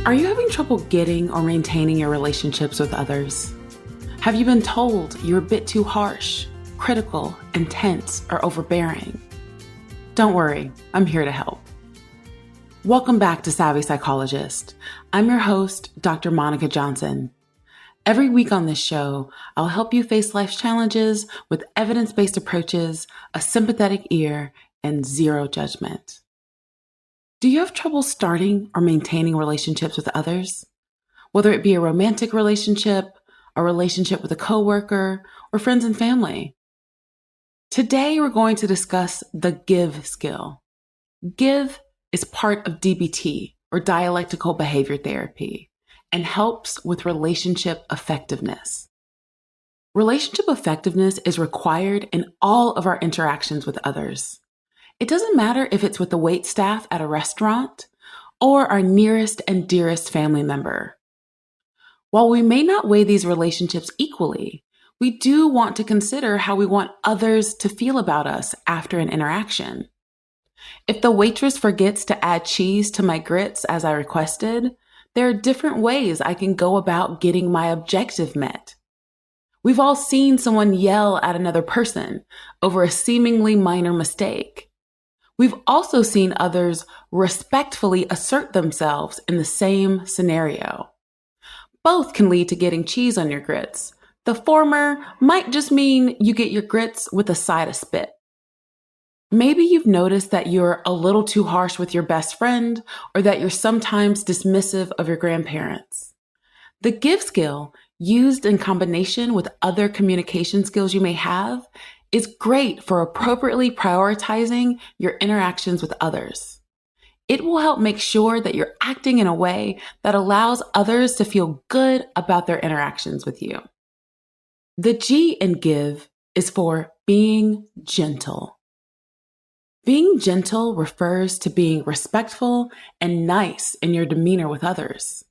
Are you having trouble getting or maintaining your relationships with others? Have you been told you're a bit too harsh, critical, intense, or overbearing? Don't worry, I'm here to help. Welcome back to Savvy Psychologist. I'm your host, Dr. Monica Johnson. Every week on this show, I'll help you face life's challenges with evidence-based approaches, a sympathetic ear, and zero judgment. Do you have trouble starting or maintaining relationships with others? Whether it be a romantic relationship, a relationship with a coworker, or friends and family. Today, we're going to discuss the give skill. Give is part of DBT, or dialectical behavior therapy, and helps with relationship effectiveness. Relationship effectiveness is required in all of our interactions with others. It doesn't matter if it's with the waitstaff at a restaurant or our nearest and dearest family member. While we may not weigh these relationships equally, we do want to consider how we want others to feel about us after an interaction. If the waitress forgets to add cheese to my grits as I requested, there are different ways I can go about getting my objective met. We've all seen someone yell at another person over a seemingly minor mistake. We've also seen others respectfully assert themselves in the same scenario. Both can lead to getting cheese on your grits. The former might just mean you get your grits with a side of spit. Maybe you've noticed that you're a little too harsh with your best friend, or that you're sometimes dismissive of your grandparents. The give skill, used in combination with other communication skills you may have, is great for appropriately prioritizing your interactions with others. It will help make sure that you're acting in a way that allows others to feel good about their interactions with you. The G in give is for being gentle. Being gentle refers to being respectful and nice in your demeanor with others.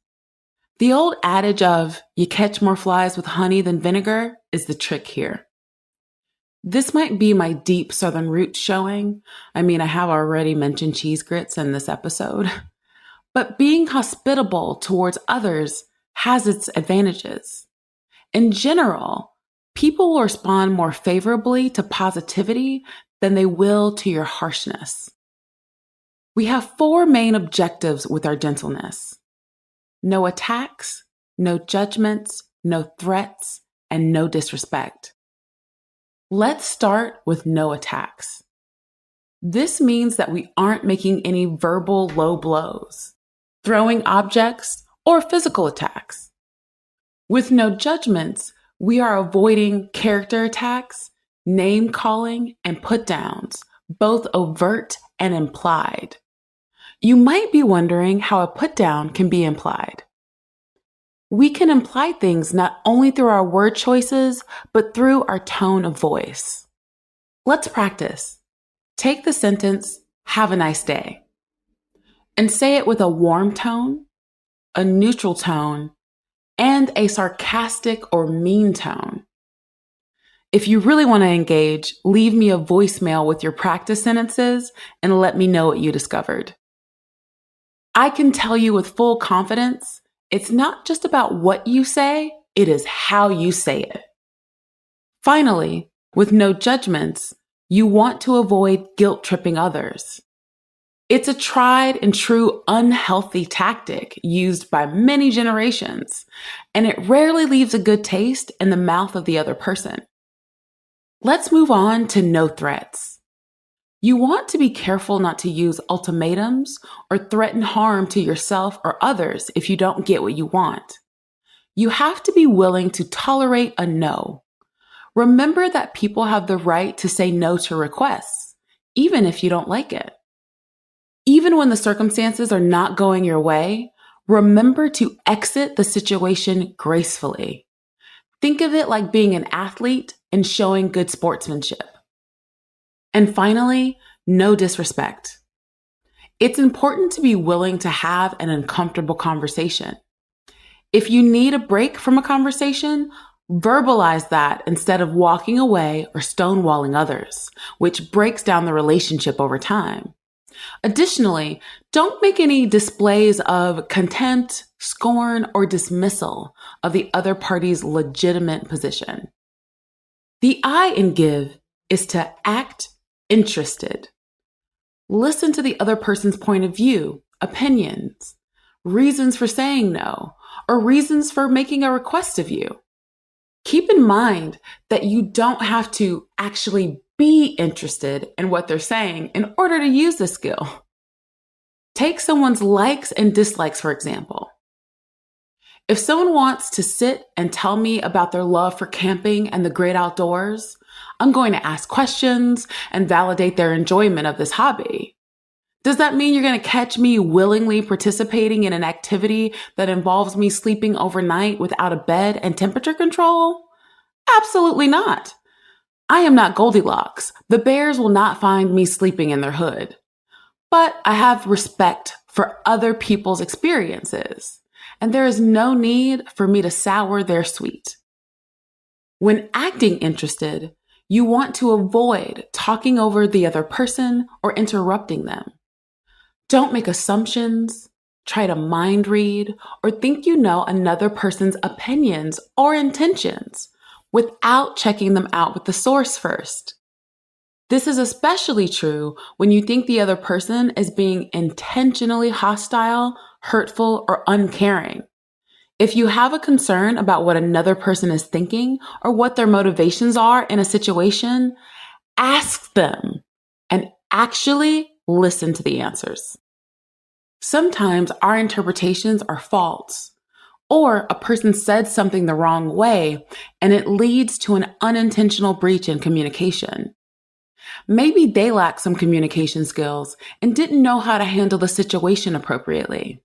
The old adage of, you catch more flies with honey than vinegar, is the trick here. This might be my deep Southern roots showing. I have already mentioned cheese grits in this episode. But being hospitable towards others has its advantages. In general, people will respond more favorably to positivity than they will to your harshness. We have 4 main objectives with our gentleness: no attacks, no judgments, no threats, and no disrespect. Let's start with no attacks. This means that we aren't making any verbal low blows, throwing objects, or physical attacks. With no judgments, we are avoiding character attacks, name calling, and put downs, both overt and implied. You might be wondering how a put down can be implied. We can imply things not only through our word choices, but through our tone of voice. Let's practice. Take the sentence, "Have a nice day," and say it with a warm tone, a neutral tone, and a sarcastic or mean tone. If you really want to engage, leave me a voicemail with your practice sentences and let me know what you discovered. I can tell you with full confidence, it's not just about what you say, it is how you say it. Finally, with no judgments, you want to avoid guilt-tripping others. It's a tried and true unhealthy tactic used by many generations, and it rarely leaves a good taste in the mouth of the other person. Let's move on to no threats. You want to be careful not to use ultimatums or threaten harm to yourself or others if you don't get what you want. You have to be willing to tolerate a no. Remember that people have the right to say no to requests, even if you don't like it. Even when the circumstances are not going your way, remember to exit the situation gracefully. Think of it like being an athlete and showing good sportsmanship. And finally, no disrespect. It's important to be willing to have an uncomfortable conversation. If you need a break from a conversation, verbalize that instead of walking away or stonewalling others, which breaks down the relationship over time. Additionally, don't make any displays of contempt, scorn, or dismissal of the other party's legitimate position. The I in give is to act interested. Listen to the other person's point of view, opinions, reasons for saying no, or reasons for making a request of you. Keep in mind that you don't have to actually be interested in what they're saying in order to use this skill. Take someone's likes and dislikes, for example. If someone wants to sit and tell me about their love for camping and the great outdoors, I'm going to ask questions and validate their enjoyment of this hobby. Does that mean you're going to catch me willingly participating in an activity that involves me sleeping overnight without a bed and temperature control? Absolutely not. I am not Goldilocks. The bears will not find me sleeping in their hood. But I have respect for other people's experiences, and there is no need for me to sour their sweet. When acting interested, you want to avoid talking over the other person or interrupting them. Don't make assumptions, try to mind read, or think you know another person's opinions or intentions without checking them out with the source first. This is especially true when you think the other person is being intentionally hostile, hurtful, or uncaring. If you have a concern about what another person is thinking or what their motivations are in a situation, ask them and actually listen to the answers. Sometimes our interpretations are false, or a person said something the wrong way and it leads to an unintentional breach in communication. Maybe they lack some communication skills and didn't know how to handle the situation appropriately.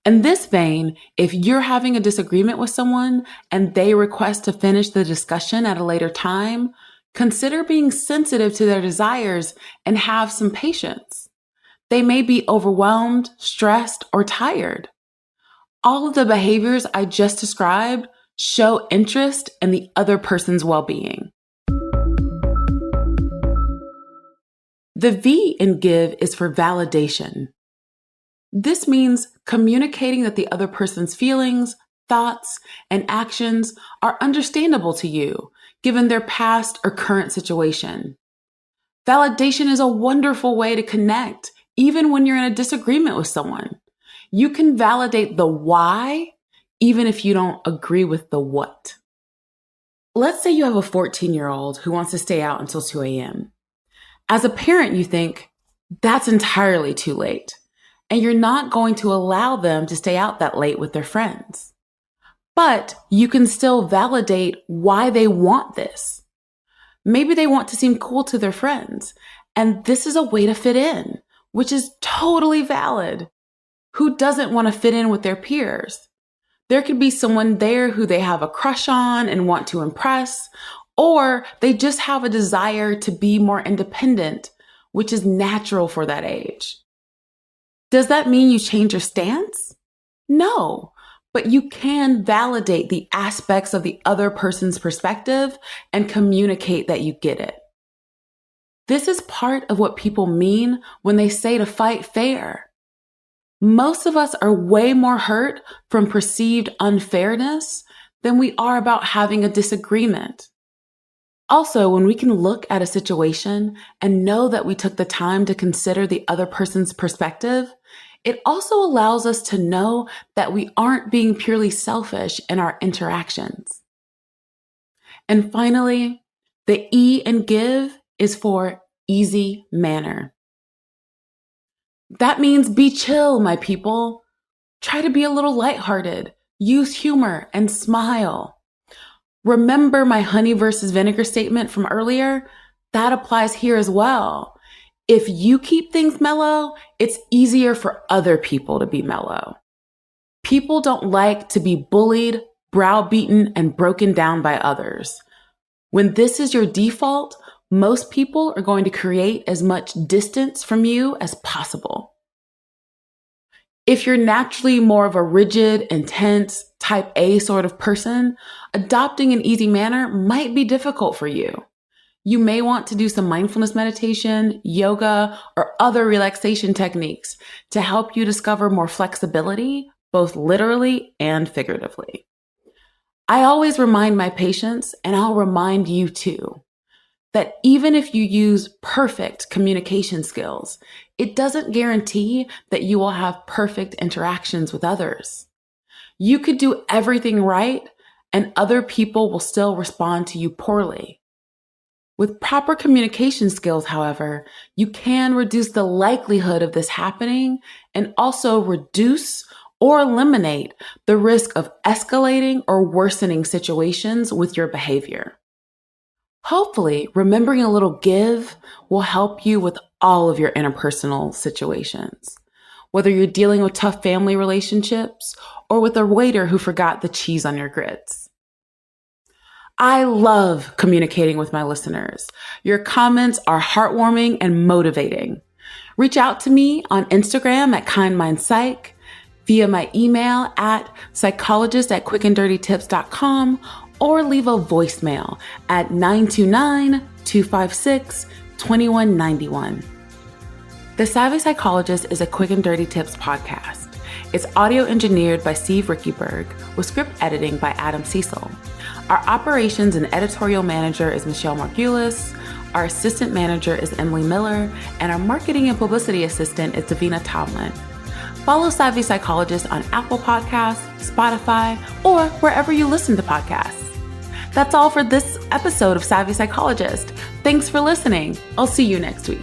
In this vein, if you're having a disagreement with someone and they request to finish the discussion at a later time, consider being sensitive to their desires and have some patience. They may be overwhelmed, stressed, or tired. All of the behaviors I just described show interest in the other person's well-being. The V in give is for validation. This means communicating that the other person's feelings, thoughts, and actions are understandable to you, given their past or current situation. Validation is a wonderful way to connect, even when you're in a disagreement with someone. You can validate the why, even if you don't agree with the what. Let's say you have a 14-year-old who wants to stay out until 2 a.m. As a parent, you think, that's entirely too late, and you're not going to allow them to stay out that late with their friends. But you can still validate why they want this. Maybe they want to seem cool to their friends, and this is a way to fit in, which is totally valid. Who doesn't want to fit in with their peers? There could be someone there who they have a crush on and want to impress, or they just have a desire to be more independent, which is natural for that age. Does that mean you change your stance? No, but you can validate the aspects of the other person's perspective and communicate that you get it. This is part of what people mean when they say to fight fair. Most of us are way more hurt from perceived unfairness than we are about having a disagreement. Also, when we can look at a situation and know that we took the time to consider the other person's perspective, it also allows us to know that we aren't being purely selfish in our interactions. And finally, the E in give is for easy manner. That means be chill, my people. Try to be a little lighthearted, use humor, and smile. Remember my honey versus vinegar statement from earlier? That applies here as well. If you keep things mellow, it's easier for other people to be mellow. People don't like to be bullied, browbeaten, and broken down by others. When this is your default, most people are going to create as much distance from you as possible. If you're naturally more of a rigid, intense, type A sort of person, adopting an easy manner might be difficult for you. You may want to do some mindfulness meditation, yoga, or other relaxation techniques to help you discover more flexibility, both literally and figuratively. I always remind my patients, and I'll remind you too, that even if you use perfect communication skills, it doesn't guarantee that you will have perfect interactions with others. You could do everything right, and other people will still respond to you poorly. With proper communication skills, however, you can reduce the likelihood of this happening and also reduce or eliminate the risk of escalating or worsening situations with your behavior. Hopefully, remembering a little give will help you with all of your interpersonal situations, whether you're dealing with tough family relationships or with a waiter who forgot the cheese on your grits. I love communicating with my listeners. Your comments are heartwarming and motivating. Reach out to me on Instagram at KindMindPsych, via my email at psychologist@quickanddirtytips.com, or leave a voicemail at 929-256-2191. The Savvy Psychologist is a Quick and Dirty Tips podcast. It's audio engineered by Steve Rickyberg with script editing by Adam Cecil. Our operations and editorial manager is Michelle Margulis. Our assistant manager is Emily Miller, and our marketing and publicity assistant is Davina Tomlin. Follow Savvy Psychologist on Apple Podcasts, Spotify, or wherever you listen to podcasts. That's all for this episode of Savvy Psychologist. Thanks for listening. I'll see you next week.